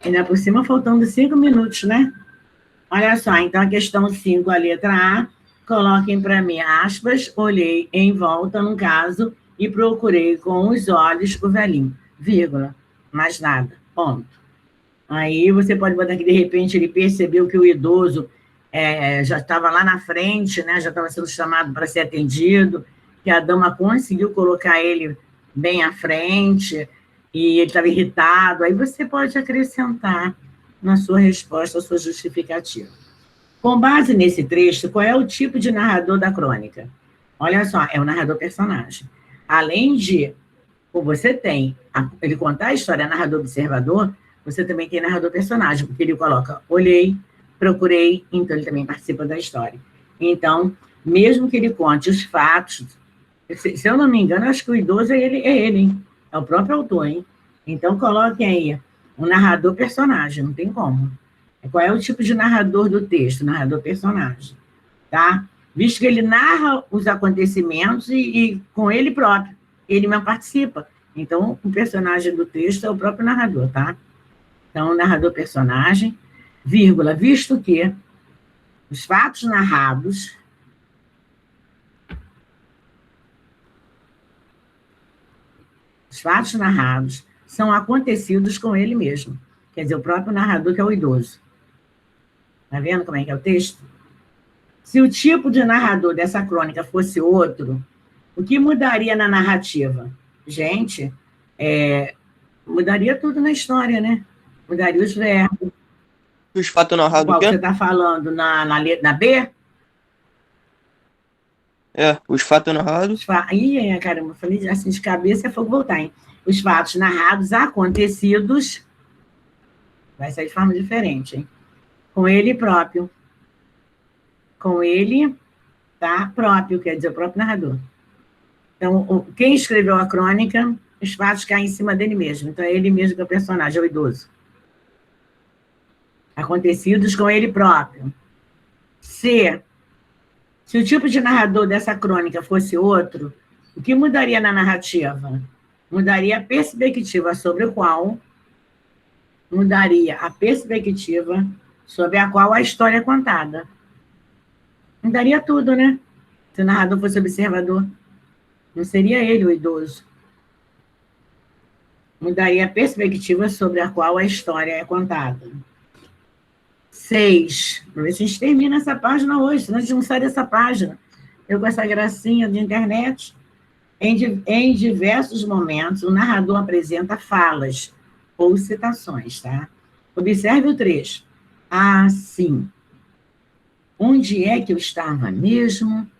Ainda por cima, faltando 5 minutos, né? Olha só, então a questão 5, a letra A, coloquem para mim aspas, olhei em volta, no caso, e procurei com os olhos o velhinho, vírgula, mais nada, ponto. Aí você pode botar que, de repente, ele percebeu que o idoso já estava lá na frente, né, já estava sendo chamado para ser atendido, que a dama conseguiu colocar ele bem à frente, e ele estava irritado. Aí você pode acrescentar na sua resposta a sua justificativa. Com base nesse trecho, qual é o tipo de narrador da crônica? Olha só, é o narrador-personagem. Além de, você tem, ele contar a história narrador-observador, você também tem narrador-personagem, porque ele coloca, olhei, procurei, então ele também participa da história. Então, mesmo que ele conte os fatos, se eu não me engano, acho que o idoso é ele, hein? É o próprio autor, hein? Então, coloquem aí um narrador-personagem, não tem como. Qual é o tipo de narrador do texto? Narrador-personagem, tá? Visto que ele narra os acontecimentos e com ele próprio, ele mesmo participa. Então, o personagem do texto é o próprio narrador, tá? Então, narrador-personagem, vírgula, visto que os fatos narrados são acontecidos com ele mesmo. Quer dizer, o próprio narrador, que é o idoso. Tá vendo como é que é o texto? Se o tipo de narrador dessa crônica fosse outro, o que mudaria na narrativa? Gente, mudaria tudo na história, né? Mudaria os verbos. Os fatos narrados, o Qual que quê? você está falando? Na B? Os fatos narrados. Ih, caramba, falei assim de cabeça, é fogo voltar, hein? Os fatos narrados acontecidos, vai sair de forma diferente, hein? Com ele próprio. Com ele, tá? Próprio, quer dizer, o próprio narrador. Então, quem escreveu a crônica, os fatos caem em cima dele mesmo. Então, é ele mesmo que é o personagem, é o idoso. Acontecidos com ele próprio. Se o tipo de narrador dessa crônica fosse outro, o que mudaria na narrativa? Mudaria a perspectiva sobre a qual a história é contada. Mudaria tudo, né? Se o narrador fosse observador. Não seria ele o idoso. Mudaria a perspectiva sobre a qual a história é contada. 6. Vamos ver se a gente termina essa página hoje, senão a gente não sai dessa página. Eu com essa gracinha de internet. Em diversos momentos, o narrador apresenta falas ou citações, tá? Observe o trecho. Ah, sim. Onde é que eu estava mesmo?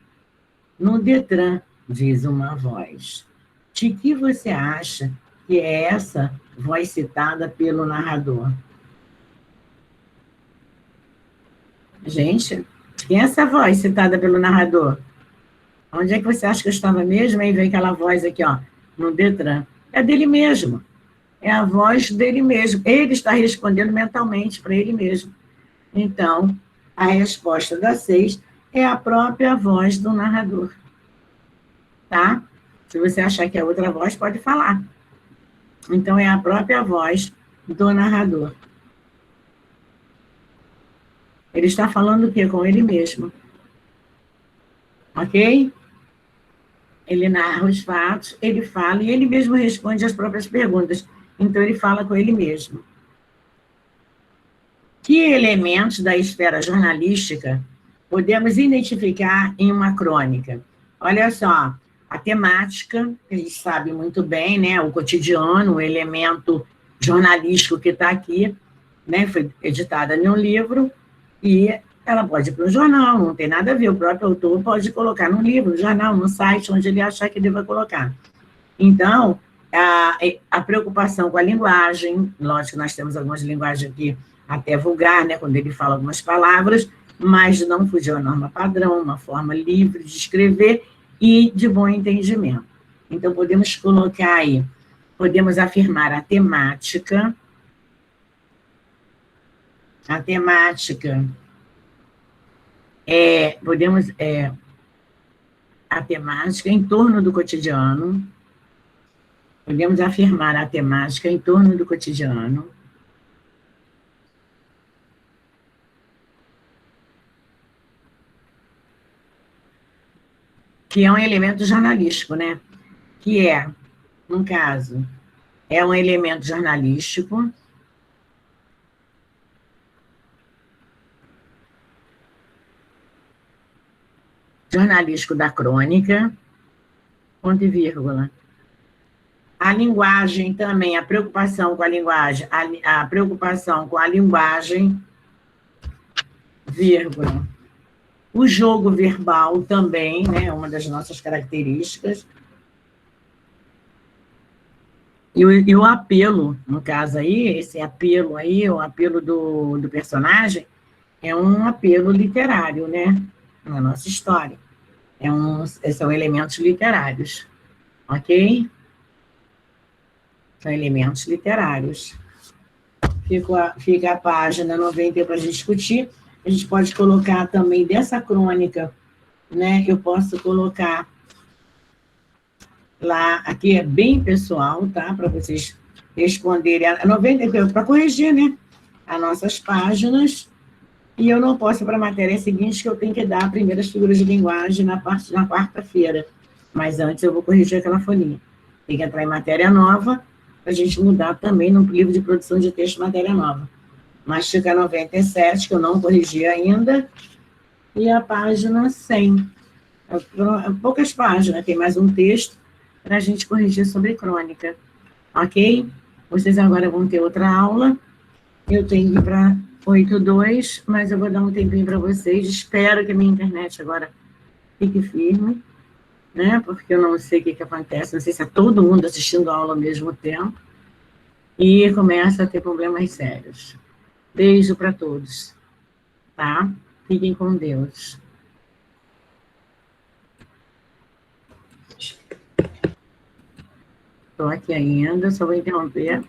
No Detran, diz uma voz. De que você acha que é essa voz citada pelo narrador? Gente, quem é essa voz citada pelo narrador? Onde é que você acha que eu estava mesmo? Aí vem aquela voz aqui, ó, no Detran. É dele mesmo. É a voz dele mesmo. Ele está respondendo mentalmente para ele mesmo. Então, a resposta da 6 é a própria voz do narrador. Tá? Se você achar que é outra voz, pode falar. Então, é a própria voz do narrador. Ele está falando o quê? Com ele mesmo. Ok? Ele narra os fatos, ele fala, e ele mesmo responde as próprias perguntas. Então, ele fala com ele mesmo. Que elementos da esfera jornalística podemos identificar em uma crônica? Olha só, a temática, a gente sabe muito bem, né? O cotidiano, o elemento jornalístico que está aqui, né? Foi editada em um livro, e ela pode ir para um jornal, não tem nada a ver, o próprio autor pode colocar no livro, no jornal, no site, onde ele achar que deva colocar. Então, a preocupação com a linguagem, lógico que nós temos algumas linguagens aqui até vulgar, né, quando ele fala algumas palavras, mas não fugiu à norma padrão, uma forma livre de escrever e de bom entendimento. Então, podemos colocar aí, podemos afirmar a temática a temática em torno do cotidiano, podemos afirmar a temática em torno do cotidiano, que é um elemento jornalístico, né? Que é, no caso, é um elemento jornalístico da crônica, ponto e vírgula. A linguagem também, a preocupação com a linguagem, a preocupação com a linguagem, vírgula. O jogo verbal também, né, uma das nossas características. E o apelo, no caso aí, esse apelo aí, o apelo do personagem, é um apelo literário, né, na nossa história. São elementos literários, ok? São elementos literários. Fica a página 90 para a gente discutir. A gente pode colocar também dessa crônica, né? Eu posso colocar lá, aqui é bem pessoal, tá? Para vocês responderem. A 90 para corrigir, né? As nossas páginas. E eu não posso ir para a matéria seguinte, que eu tenho que dar primeiras figuras de linguagem na quarta-feira. Mas antes eu vou corrigir aquela folhinha. Tem que entrar em matéria nova, para a gente mudar também no livro de produção de texto matéria nova. Mas fica 97, que eu não corrigi ainda, e a página 100. Poucas páginas, tem mais um texto para a gente corrigir sobre crônica. Ok? Vocês agora vão ter outra aula. Eu tenho que ir para 8.2, mas eu vou dar um tempinho para vocês. Espero que a minha internet agora fique firme, né? Porque eu não sei o que acontece, não sei se é todo mundo assistindo a aula ao mesmo tempo, e começa a ter problemas sérios. Beijo para todos, tá? Fiquem com Deus. Estou aqui ainda, só vou interromper